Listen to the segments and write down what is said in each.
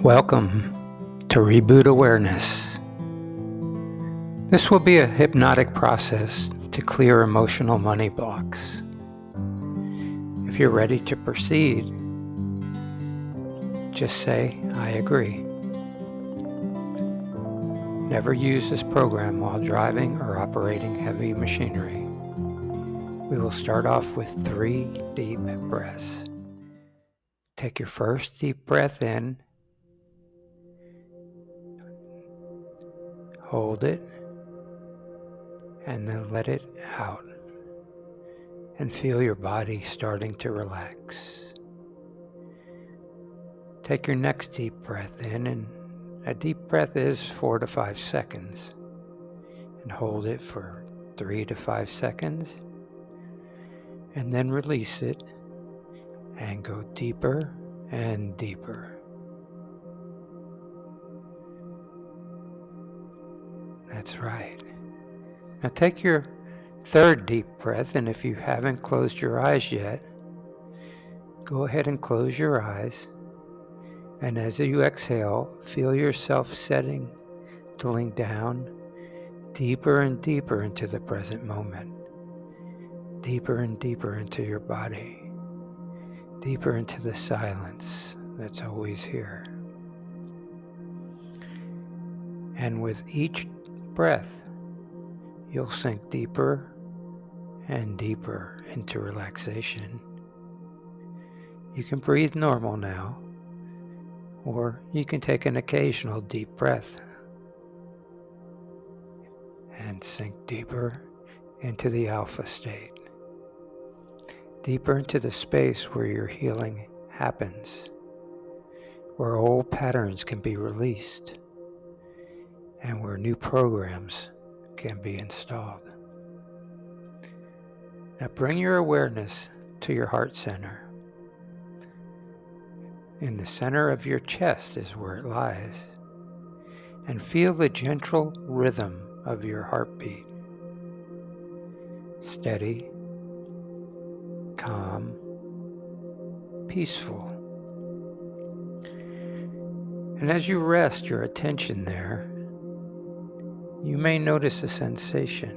Welcome to Reboot Awareness. This will be a hypnotic process to clear emotional money blocks. If you're ready to proceed, just say, "I agree." Never use this program while driving or operating heavy machinery. We will start off with 3 deep breaths. Take your first deep breath in. Hold it, and then let it out, and feel your body starting to relax. Take your next deep breath in, and a deep breath is 4 to 5 seconds, and hold it for 3 to 5 seconds, and then release it, and go deeper and deeper. That's right. Now take your third deep breath, and if you haven't closed your eyes yet, go ahead and close your eyes. And as you exhale, feel yourself settling down deeper and deeper into the present moment, deeper and deeper into your body, deeper into the silence that's always here. And with each breath, you'll sink deeper and deeper into relaxation. You can breathe normal now, or you can take an occasional deep breath and sink deeper into the alpha state, deeper into the space where your healing happens, where old patterns can be released, and where new programs can be installed. Now bring your awareness to your heart center. In the center of your chest is where it lies, and feel the gentle rhythm of your heartbeat. Steady, calm, peaceful. And as you rest your attention there, you may notice a sensation,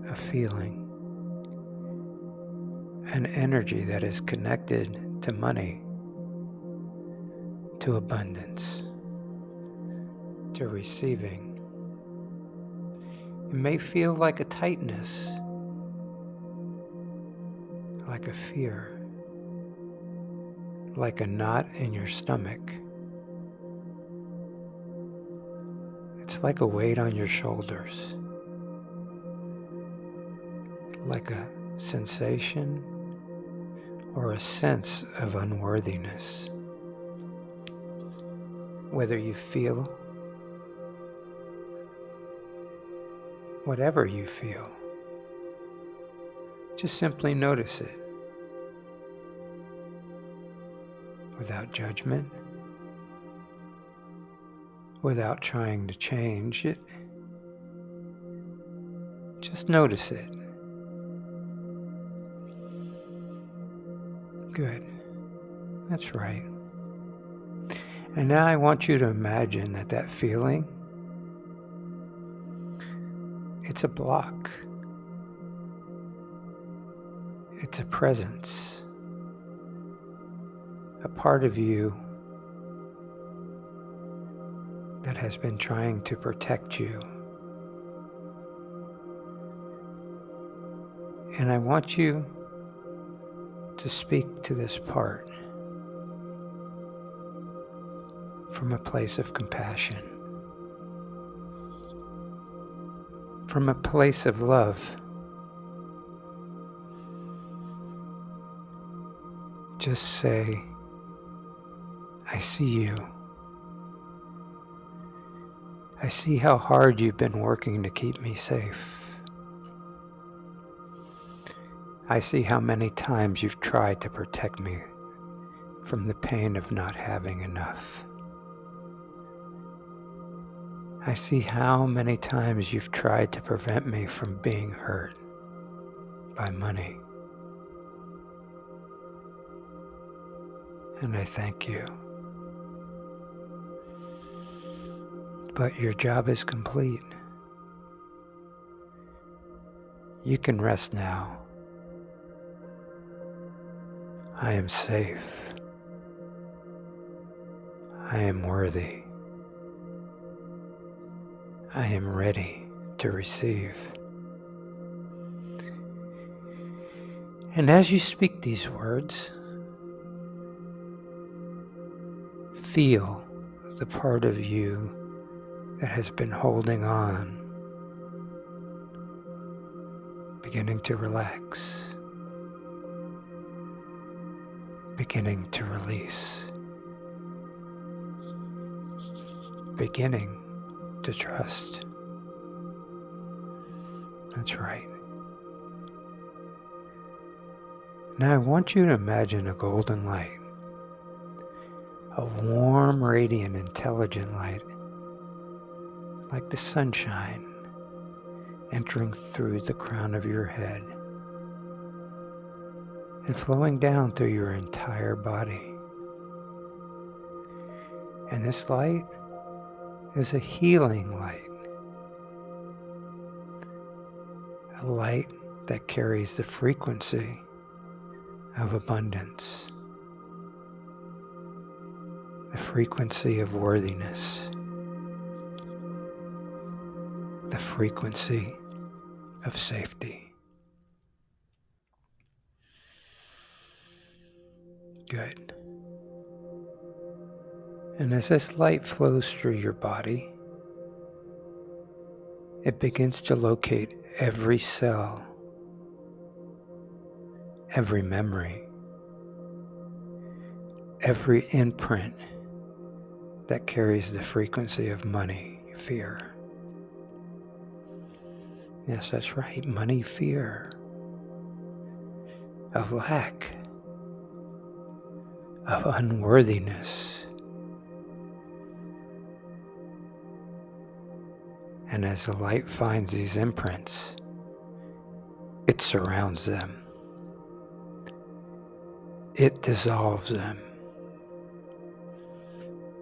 a feeling, an energy that is connected to money, to abundance, to receiving. It may feel like a tightness, like a fear, like a knot in your stomach. It's like a weight on your shoulders, like a sensation or a sense of unworthiness. Whether you feel, whatever you feel, just simply notice it without judgment, without trying to change it. Just notice it. Good. That's right. And now I want you to imagine that feeling, it's a block. It's a presence. A part of you that has been trying to protect you. And I want you to speak to this part from a place of compassion, from a place of love. Just say, "I see you. I see how hard you've been working to keep me safe. I see how many times you've tried to protect me from the pain of not having enough. I see how many times you've tried to prevent me from being hurt by money. And I thank you. But your job is complete. You can rest now. I am safe. I am worthy. I am ready to receive. And as you speak these words, feel the part of you that has been holding on beginning to relax, beginning to release, beginning to trust. That's right. Now I want you to imagine a golden light, a warm, radiant, intelligent light, like the sunshine, entering through the crown of your head and flowing down through your entire body. And this light is a healing light, a light that carries the frequency of abundance, the frequency of worthiness, the frequency of safety. Good. And as this light flows through your body, it begins to locate every cell, every memory, every imprint that carries the frequency of money, fear. Yes, that's right, money, fear, of lack, of unworthiness. And as the light finds these imprints, it surrounds them. It dissolves them.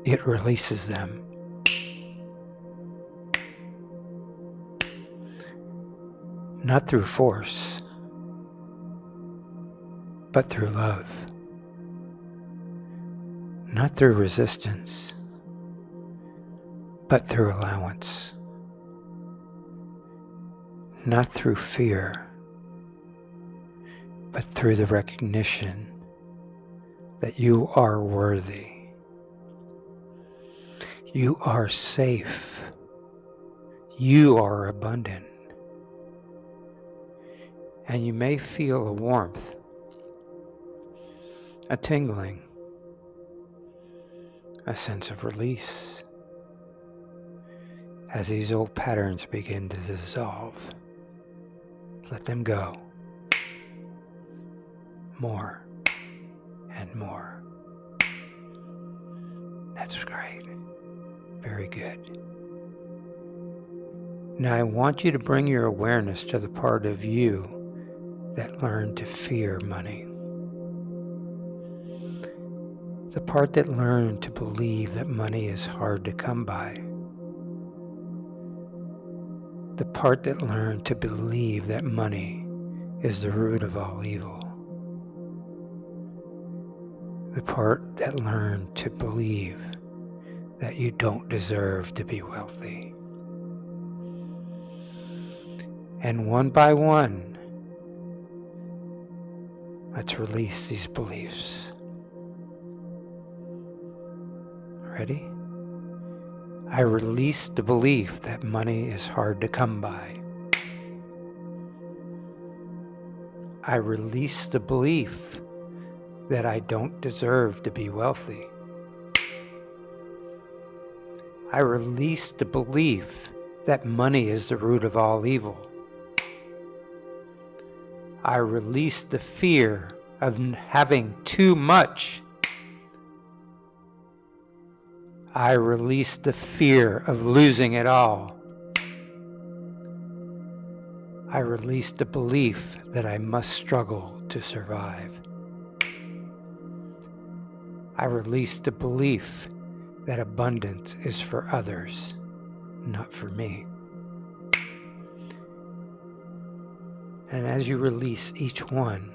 It releases them. Not through force, but through love. Not through resistance, but through allowance. Not through fear, but through the recognition that you are worthy. You are safe. You are abundant. And you may feel a warmth, a tingling, a sense of release as these old patterns begin to dissolve. Let them go. More and more. That's great. Very good. Now I want you to bring your awareness to the part of you that learned to fear money. The part that learned to believe that money is hard to come by. The part that learned to believe that money is the root of all evil. The part that learned to believe that you don't deserve to be wealthy. And one by one, let's release these beliefs. Ready? I release the belief that money is hard to come by. I release the belief that I don't deserve to be wealthy. I release the belief that money is the root of all evil. I release the fear of having too much. I release the fear of losing it all. I release the belief that I must struggle to survive. I release the belief that abundance is for others not for me. And as you release each one,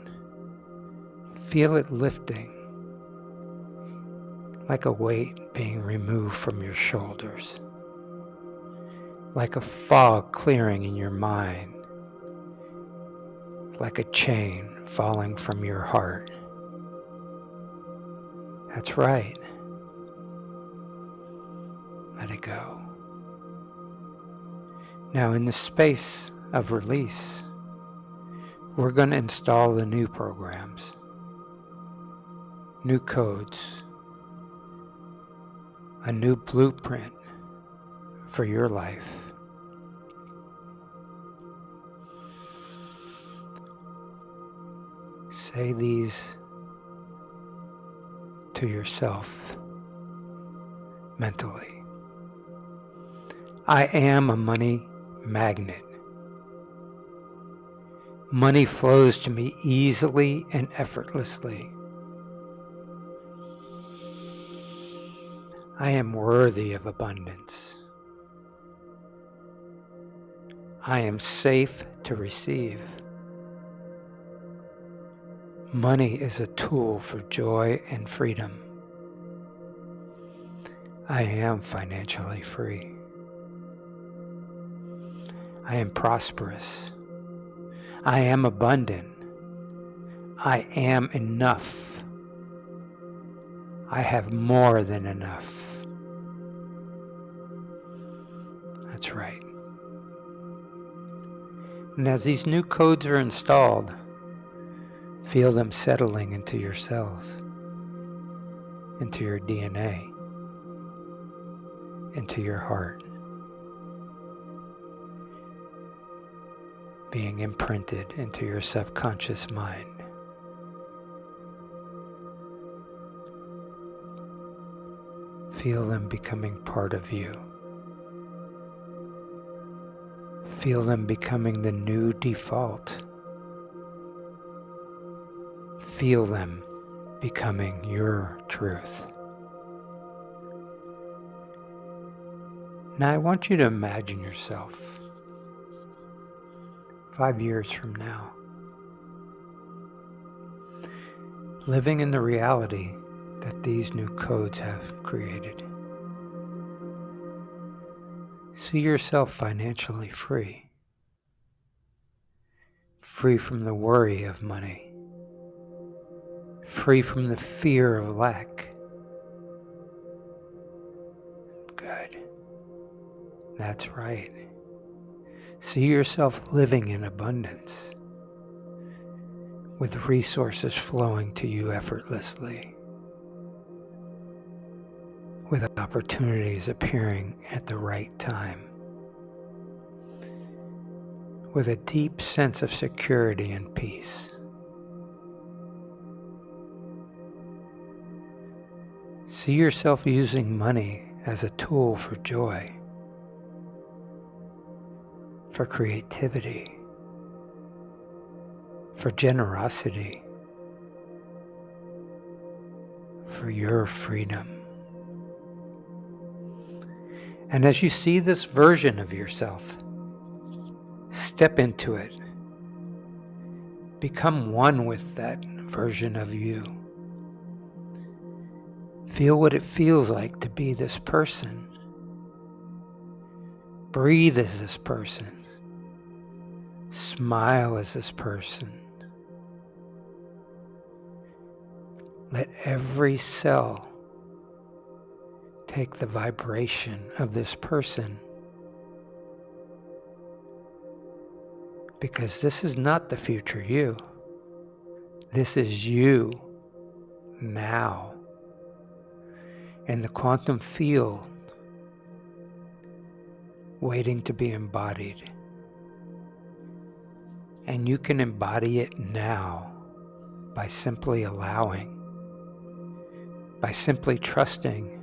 feel it lifting, like a weight being removed from your shoulders, like a fog clearing in your mind, like a chain falling from your heart. That's right. Let it go. Now, in the space of release, we're going to install the new programs, new codes, a new blueprint for your life. Say these to yourself mentally. I am a money magnet. Money flows to me easily and effortlessly. I am worthy of abundance. I am safe to receive. Money is a tool for joy and freedom. I am financially free. I am prosperous. I am abundant. I am enough. I have more than enough. That's right. And as these new codes are installed, feel them settling into your cells, into your DNA, into your heart, being imprinted into your subconscious mind. Feel them becoming part of you. Feel them becoming the new default. Feel them becoming your truth. Now I want you to imagine yourself 5 years from now, living in the reality that these new codes have created. See yourself financially free, free from the worry of money, free from the fear of lack. Good. That's right. See yourself living in abundance, with resources flowing to you effortlessly, with opportunities appearing at the right time, with a deep sense of security and peace. See yourself using money as a tool for joy, for creativity, for generosity, for your freedom. And as you see this version of yourself, step into it. Become one with that version of you. Feel what it feels like to be this person. Breathe as this person. Smile as this person. Let every cell take the vibration of this person, because this is not the future you. This is you now in the quantum field, waiting to be embodied. And you can embody it now by simply allowing, by simply trusting,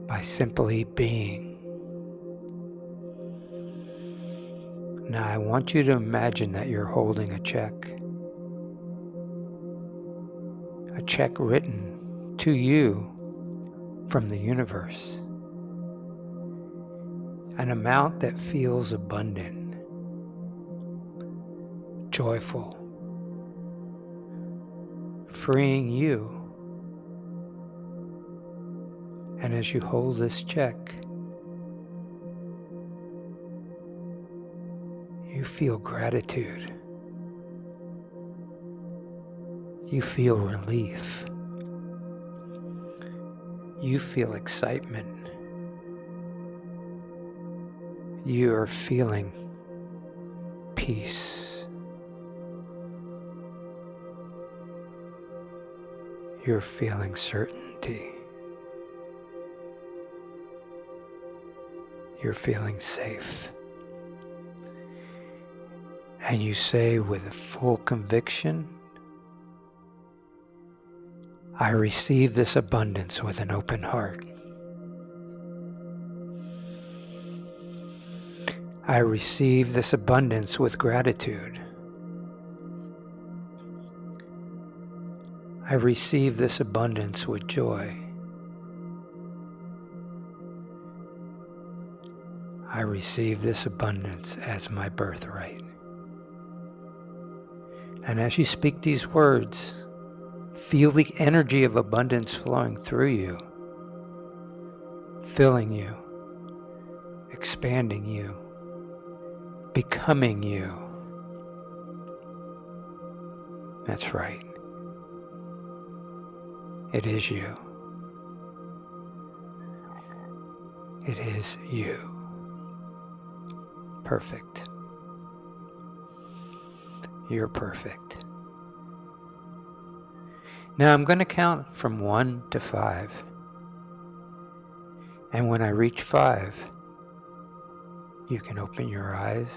by simply being. Now I want you to imagine that you're holding a check written to you from the universe. an amount that feels abundant, joyful, freeing you. And as you hold this check, you feel gratitude. You feel relief. You feel excitement. You are feeling peace. You're feeling certainty. You're feeling safe. And you say with a full conviction, I receive this abundance with an open heart. I receive this abundance with gratitude. I receive this abundance with joy. I receive this abundance as my birthright. And as you speak these words, feel the energy of abundance flowing through you, filling you, expanding you, becoming you. That's right. It is you. It is you. Perfect. You're perfect. Now I'm going to count from 1 to 5. And when I reach 5, you can open your eyes,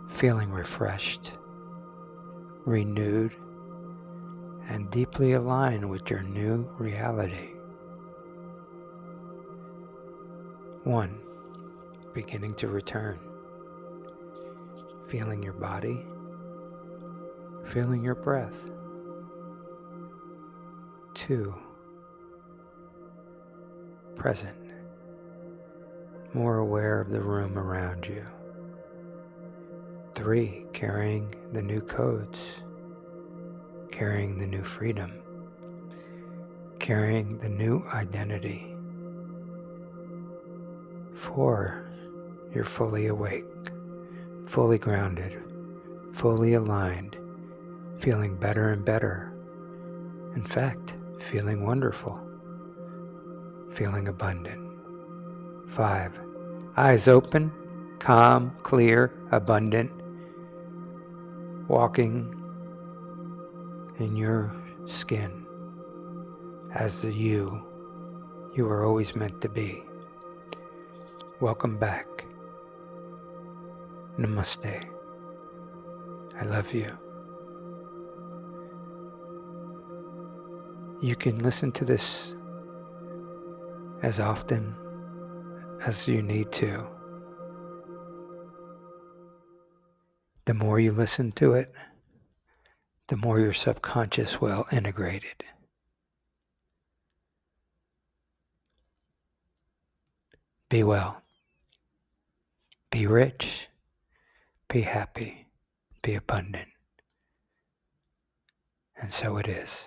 feeling refreshed, renewed, and deeply aligned with your new reality. 1, beginning to return. Feeling your body, feeling your breath. 2, present, more aware of the room around you. 3, carrying the new codes, carrying the new freedom, carrying the new identity. 4, you're fully awake, fully grounded, fully aligned, feeling better and better. In fact, feeling wonderful, feeling abundant. 5, eyes open, calm, clear, abundant, walking in your skin as the you were always meant to be. Welcome back. Namaste. I love you. You can listen to this as often as you need to. The more you listen to it, the more your subconscious will integrate it. Be well. Be rich. Be happy. Be abundant. And so it is.